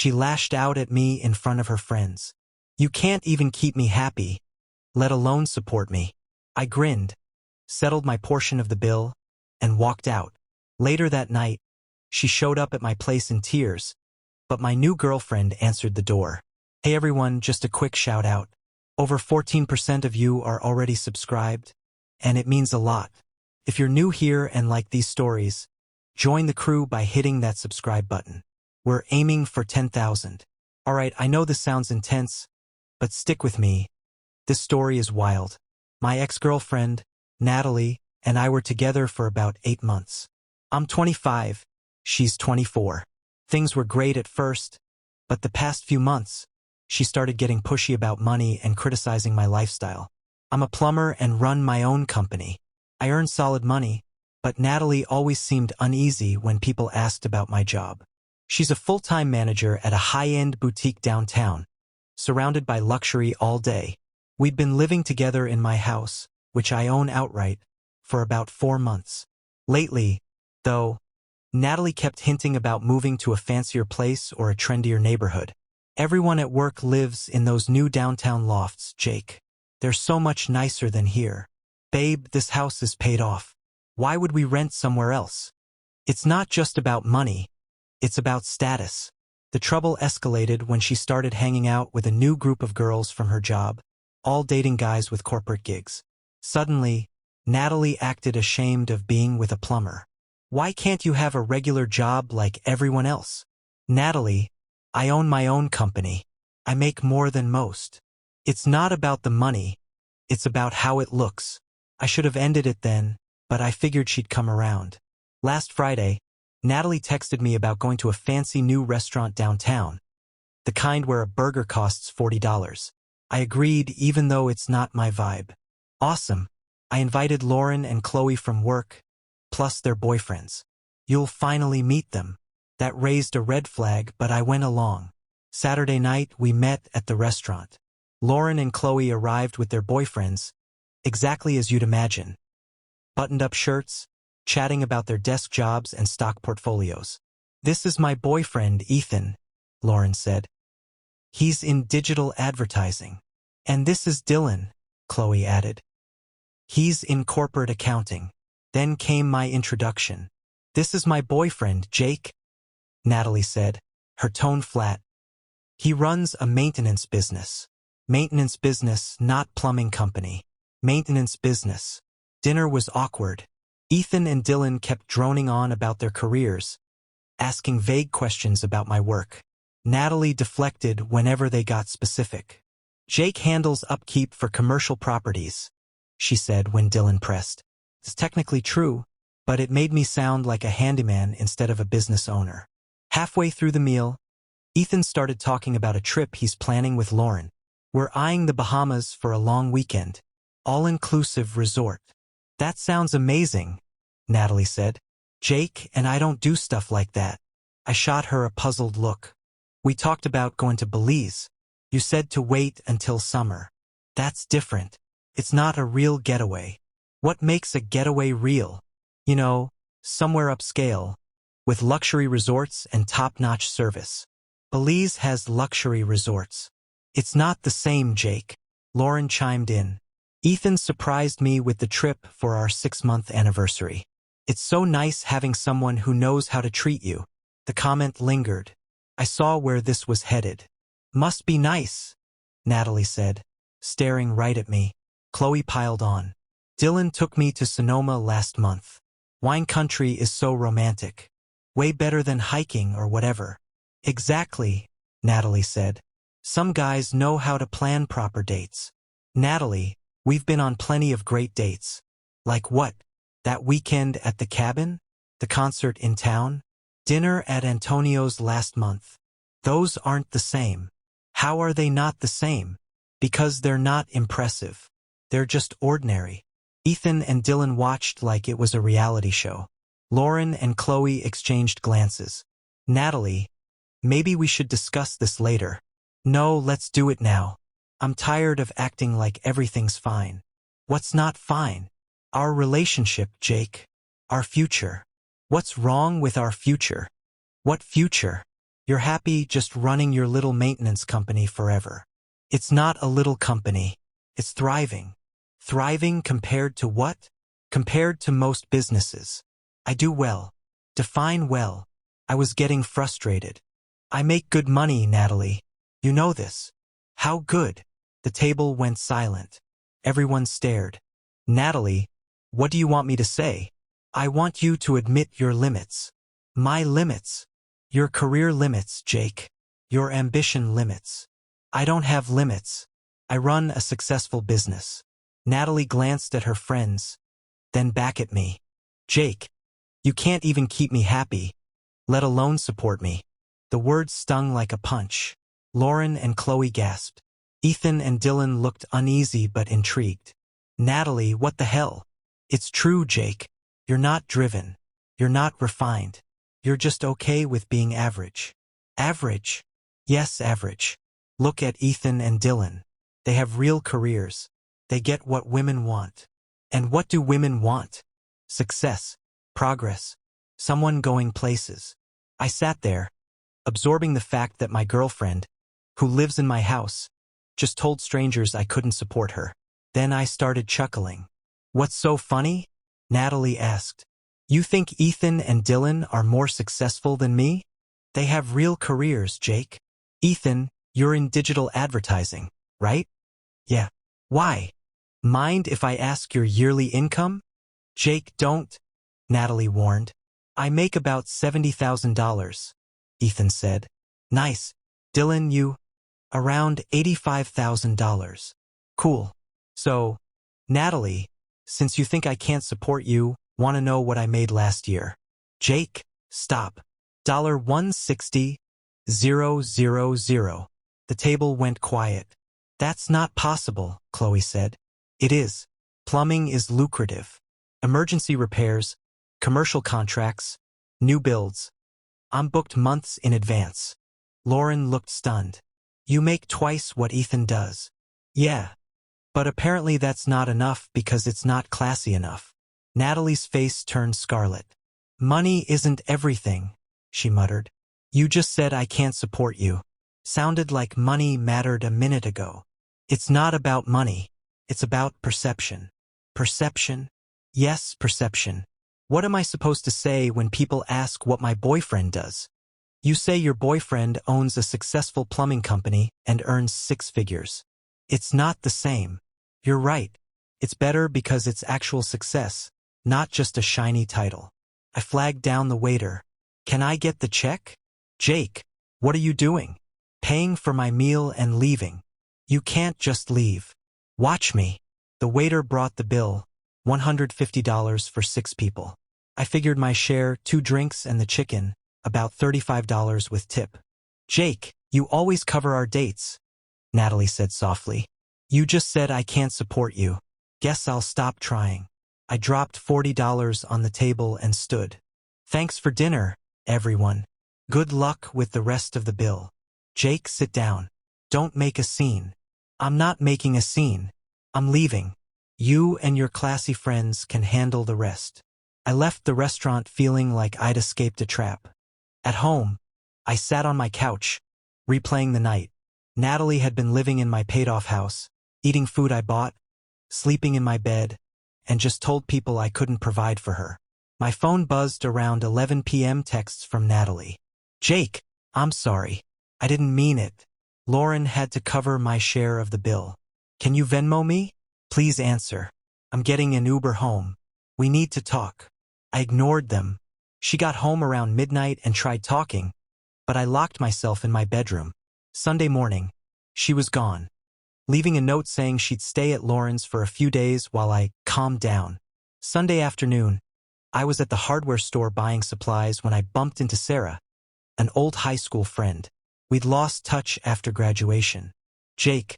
She lashed out at me in front of her friends. You can't even keep me happy, let alone support me. I grinned, settled my portion of the bill, and walked out. Later that night, she showed up at my place in tears, but my new girlfriend answered the door. Hey everyone, just a quick shout out. Over 14% of you are already subscribed, and it means a lot. If you're new here and like these stories, join the crew by hitting that subscribe button. We're aiming for 10,000. Alright, I know this sounds intense, but stick with me. This story is wild. My ex-girlfriend, Natalie, and I were together for about 8 months. I'm 25, she's 24. Things were great at first, but the past few months, she started getting pushy about money and criticizing my lifestyle. I'm a plumber and run my own company. I earn solid money, but Natalie always seemed uneasy when people asked about my job. She's a full-time manager at a high-end boutique downtown, surrounded by luxury all day. We'd been living together in my house, which I own outright, for about 4 months. Lately, though, Natalie kept hinting about moving to a fancier place or a trendier neighborhood. Everyone at work lives in those new downtown lofts, Jake. They're so much nicer than here. Babe, this house is paid off. Why would we rent somewhere else? It's not just about money. It's about status. The trouble escalated when she started hanging out with a new group of girls from her job, all dating guys with corporate gigs. Suddenly, Natalie acted ashamed of being with a plumber. Why can't you have a regular job like everyone else? Natalie, I own my own company. I make more than most. It's not about the money. It's about how it looks. I should have ended it then, but I figured she'd come around. Last Friday, Natalie texted me about going to a fancy new restaurant downtown, the kind where a burger costs $40. I agreed even though it's not my vibe. Awesome. I invited Lauren and Chloe from work, plus their boyfriends. You'll finally meet them. That raised a red flag, but I went along. Saturday night, we met at the restaurant. Lauren and Chloe arrived with their boyfriends, exactly as you'd imagine. Buttoned-up shirts, chatting about their desk jobs and stock portfolios. This is my boyfriend, Ethan, Lauren said. He's in digital advertising. And this is Dylan, Chloe added. He's in corporate accounting. Then came my introduction. This is my boyfriend, Jake, Natalie said, her tone flat. He runs a maintenance business. Maintenance business, not plumbing company. Maintenance business. Dinner was awkward. Ethan and Dylan kept droning on about their careers, asking vague questions about my work. Natalie deflected whenever they got specific. Jake handles upkeep for commercial properties, she said when Dylan pressed. It's technically true, but it made me sound like a handyman instead of a business owner. Halfway through the meal, Ethan started talking about a trip he's planning with Lauren. We're eyeing the Bahamas for a long weekend. All-inclusive resort. That sounds amazing, Natalie said. Jake and I don't do stuff like that. I shot her a puzzled look. We talked about going to Belize. You said to wait until summer. That's different. It's not a real getaway. What makes a getaway real? You know, somewhere upscale, with luxury resorts and top-notch service. Belize has luxury resorts. It's not the same, Jake. Lauren chimed in. Ethan surprised me with the trip for our 6-month anniversary. It's so nice having someone who knows how to treat you. The comment lingered. I saw where this was headed. Must be nice, Natalie said, staring right at me. Chloe piled on. Dylan took me to Sonoma last month. Wine country is so romantic. Way better than hiking or whatever. Exactly, Natalie said. Some guys know how to plan proper dates. Natalie, we've been on plenty of great dates. Like what? That weekend at the cabin? The concert in town? Dinner at Antonio's last month? Those aren't the same. How are they not the same? Because they're not impressive. They're just ordinary. Ethan and Dylan watched like it was a reality show. Lauren and Chloe exchanged glances. Natalie, maybe we should discuss this later. No, let's do it now. I'm tired of acting like everything's fine. What's not fine? Our relationship, Jake. Our future. What's wrong with our future? What future? You're happy just running your little maintenance company forever. It's not a little company. It's thriving. Thriving compared to what? Compared to most businesses. I do well. Define well. I was getting frustrated. I make good money, Natalie. You know this. How good? The table went silent. Everyone stared. Natalie, what do you want me to say? I want you to admit your limits. My limits. Your career limits, Jake. Your ambition limits. I don't have limits. I run a successful business. Natalie glanced at her friends, then back at me. Jake, you can't even keep me happy, let alone support me. The words stung like a punch. Lauren and Chloe gasped. Ethan and Dylan looked uneasy but intrigued. Natalie, what the hell? It's true, Jake. You're not driven. You're not refined. You're just okay with being average. Average? Yes, average. Look at Ethan and Dylan. They have real careers. They get what women want. And what do women want? Success, progress, someone going places. I sat there, absorbing the fact that my girlfriend, who lives in my house, just told strangers I couldn't support her. Then I started chuckling. What's so funny? Natalie asked. You think Ethan and Dylan are more successful than me? They have real careers, Jake. Ethan, you're in digital advertising, right? Yeah. Why? Mind if I ask your yearly income? Jake, don't, Natalie warned. I make about $70,000, Ethan said. Nice. Dylan, you? Around $85,000. Cool. So, Natalie, since you think I can't support you, want to know what I made last year? Jake, stop. $160,000. The table went quiet. That's not possible, Chloe said. It is. Plumbing is lucrative. Emergency repairs, commercial contracts, new builds. I'm booked months in advance. Lauren looked stunned. You make twice what Ethan does. Yeah. But apparently that's not enough because it's not classy enough. Natalie's face turned scarlet. Money isn't everything, she muttered. You just said I can't support you. Sounded like money mattered a minute ago. It's not about money. It's about perception. Perception? Yes, perception. What am I supposed to say when people ask what my boyfriend does? You say your boyfriend owns a successful plumbing company and earns 6 figures. It's not the same. You're right. It's better because it's actual success, not just a shiny title. I flagged down the waiter. Can I get the check? Jake, what are you doing? Paying for my meal and leaving. You can't just leave. Watch me. The waiter brought the bill, $150 for 6 people. I figured my share, 2 drinks and the chicken, about $35 with tip. Jake, you always cover our dates, Natalie said softly. You just said I can't support you. Guess I'll stop trying. I dropped $40 on the table and stood. Thanks for dinner, everyone. Good luck with the rest of the bill. Jake, sit down. Don't make a scene. I'm not making a scene. I'm leaving. You and your classy friends can handle the rest. I left the restaurant feeling like I'd escaped a trap. At home, I sat on my couch, replaying the night. Natalie had been living in my paid-off house, eating food I bought, sleeping in my bed, and just told people I couldn't provide for her. My phone buzzed around 11 p.m. texts from Natalie. Jake, I'm sorry. I didn't mean it. Lauren had to cover my share of the bill. Can you Venmo me? Please answer. I'm getting an Uber home. We need to talk. I ignored them. She got home around midnight and tried talking, but I locked myself in my bedroom. Sunday morning, she was gone, leaving a note saying she'd stay at Lauren's for a few days while I calmed down. Sunday afternoon, I was at the hardware store buying supplies when I bumped into Sarah, an old high school friend. We'd lost touch after graduation. Jake.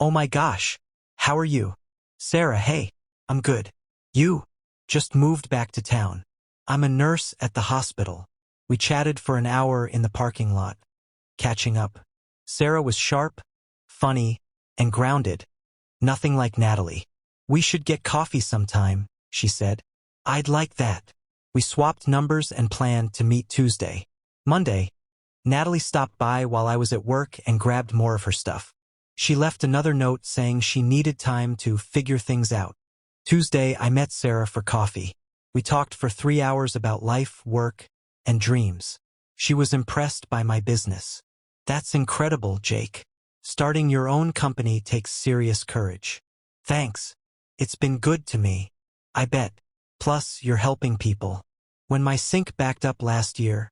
Oh my gosh. How are you? Sarah, hey. I'm good. You? Just moved back to town. I'm a nurse at the hospital. We chatted for an hour in the parking lot, catching up. Sarah was sharp, funny, and grounded. Nothing like Natalie. We should get coffee sometime, she said. I'd like that. We swapped numbers and planned to meet Tuesday. Monday, Natalie stopped by while I was at work and grabbed more of her stuff. She left another note saying she needed time to figure things out. Tuesday, I met Sarah for coffee. We talked for 3 hours about life, work, and dreams. She was impressed by my business. That's incredible, Jake. Starting your own company takes serious courage. Thanks. It's been good to me. I bet. Plus, you're helping people. When my sink backed up last year,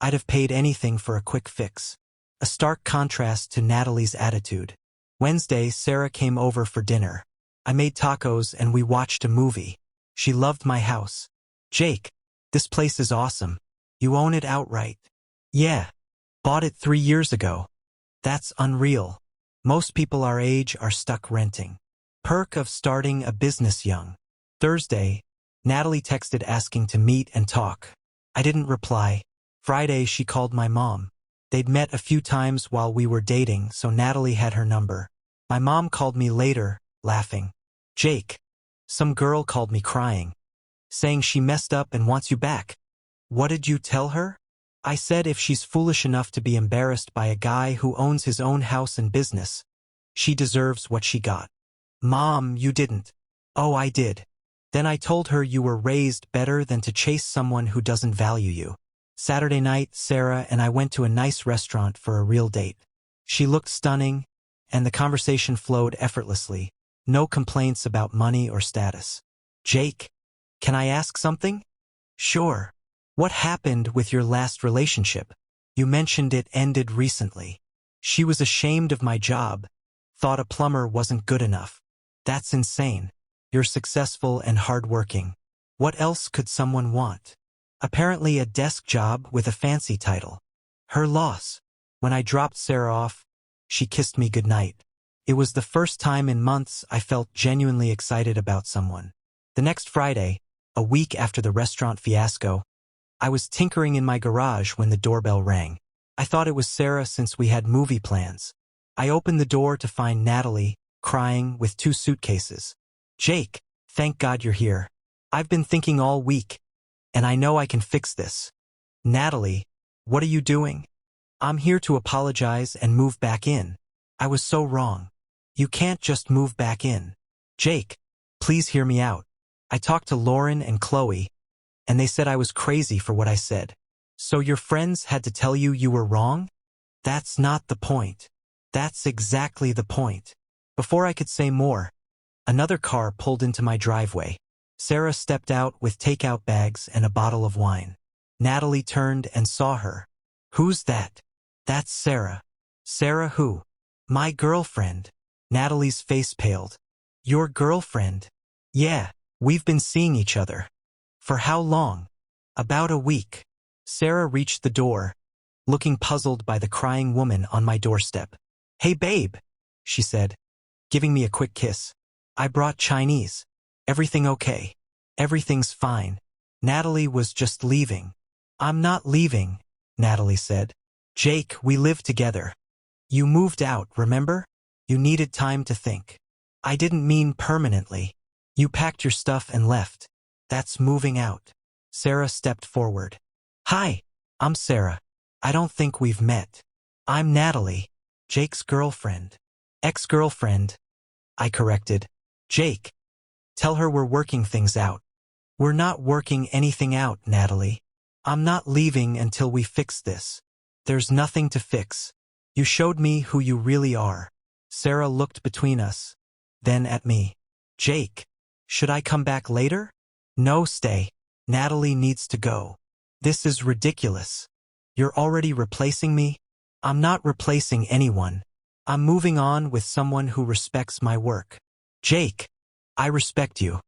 I'd have paid anything for a quick fix. A stark contrast to Natalie's attitude. Wednesday, Sarah came over for dinner. I made tacos and we watched a movie. She loved my house. Jake, this place is awesome. You own it outright. Yeah. Bought it 3 years ago. That's unreal. Most people our age are stuck renting. Perk of starting a business young. Thursday, Natalie texted asking to meet and talk. I didn't reply. Friday, she called my mom. They'd met a few times while we were dating, so Natalie had her number. My mom called me later, laughing. Jake, some girl called me crying, saying she messed up and wants you back. What did you tell her? I said if she's foolish enough to be embarrassed by a guy who owns his own house and business, she deserves what she got. Mom, you didn't. Oh, I did. Then I told her you were raised better than to chase someone who doesn't value you. Saturday night, Sarah and I went to a nice restaurant for a real date. She looked stunning, and the conversation flowed effortlessly. No complaints about money or status. Jake, can I ask something? Sure. What happened with your last relationship? You mentioned it ended recently. She was ashamed of my job, thought a plumber wasn't good enough. That's insane. You're successful and hardworking. What else could someone want? Apparently a desk job with a fancy title. Her loss. When I dropped Sarah off, she kissed me goodnight. It was the first time in months I felt genuinely excited about someone. The next Friday, a week after the restaurant fiasco, I was tinkering in my garage when the doorbell rang. I thought it was Sarah since we had movie plans. I opened the door to find Natalie, crying with 2 suitcases. Jake, thank God you're here. I've been thinking all week, and I know I can fix this. Natalie, what are you doing? I'm here to apologize and move back in. I was so wrong. You can't just move back in. Jake, please hear me out. I talked to Lauren and Chloe, and they said I was crazy for what I said. So your friends had to tell you you were wrong? That's not the point. That's exactly the point. Before I could say more, another car pulled into my driveway. Sarah stepped out with takeout bags and a bottle of wine. Natalie turned and saw her. Who's that? That's Sarah. Sarah who? My girlfriend. Natalie's face paled. Your girlfriend? Yeah, we've been seeing each other. For how long? About a week. Sarah reached the door, looking puzzled by the crying woman on my doorstep. Hey babe, she said, giving me a quick kiss. I brought Chinese. Everything okay? Everything's fine. Natalie was just leaving. I'm not leaving, Natalie said. Jake, we live together. You moved out, remember? You needed time to think. I didn't mean permanently. You packed your stuff and left. That's moving out. Sarah stepped forward. Hi, I'm Sarah. I don't think we've met. I'm Natalie, Jake's girlfriend. Ex-girlfriend, I corrected. Jake, tell her we're working things out. We're not working anything out, Natalie. I'm not leaving until we fix this. There's nothing to fix. You showed me who you really are. Sarah looked between us, then at me. Jake, should I come back later? No, stay. Natalie needs to go. This is ridiculous. You're already replacing me? I'm not replacing anyone. I'm moving on with someone who respects my work. Jake, I respect you.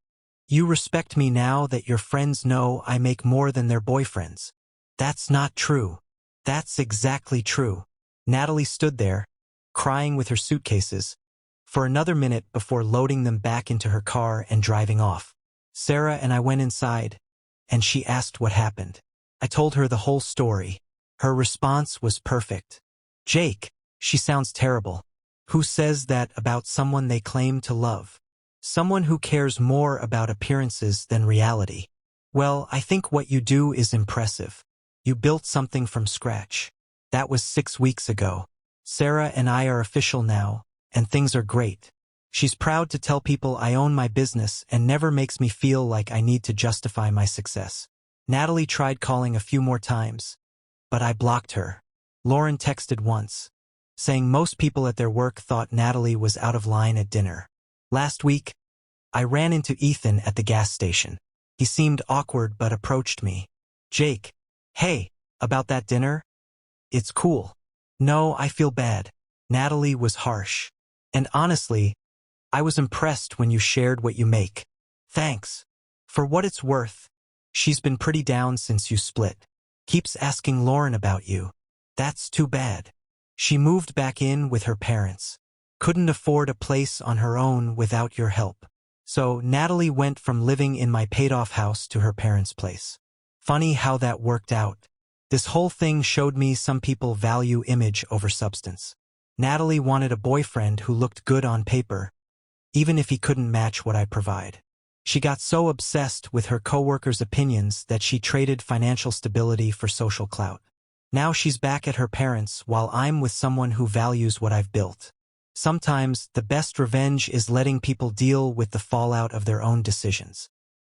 You respect me now that your friends know I make more than their boyfriends. That's not true. That's exactly true. Natalie stood there, crying with her suitcases, for another minute before loading them back into her car and driving off. Sarah and I went inside, and she asked what happened. I told her the whole story. Her response was perfect. Jake, she sounds terrible. Who says that about someone they claim to love? Someone who cares more about appearances than reality. Well, I think what you do is impressive. You built something from scratch. That was 6 weeks ago. Sarah and I are official now, and things are great. She's proud to tell people I own my business and never makes me feel like I need to justify my success. Natalie tried calling a few more times, but I blocked her. Lauren texted once, saying most people at their work thought Natalie was out of line at dinner. Last week, I ran into Ethan at the gas station. He seemed awkward but approached me. Jake, hey, about that dinner? It's cool. No, I feel bad. Natalie was harsh. And honestly, I was impressed when you shared what you make. Thanks. For what it's worth, she's been pretty down since you split. Keeps asking Lauren about you. That's too bad. She moved back in with her parents. Couldn't afford a place on her own without your help. So Natalie went from living in my paid-off house to her parents' place. Funny how that worked out. This whole thing showed me some people value image over substance. Natalie wanted a boyfriend who looked good on paper, even if he couldn't match what I provide. She got so obsessed with her coworkers' opinions that she traded financial stability for social clout. Now she's back at her parents' while I'm with someone who values what I've built. Sometimes the best revenge is letting people deal with the fallout of their own decisions.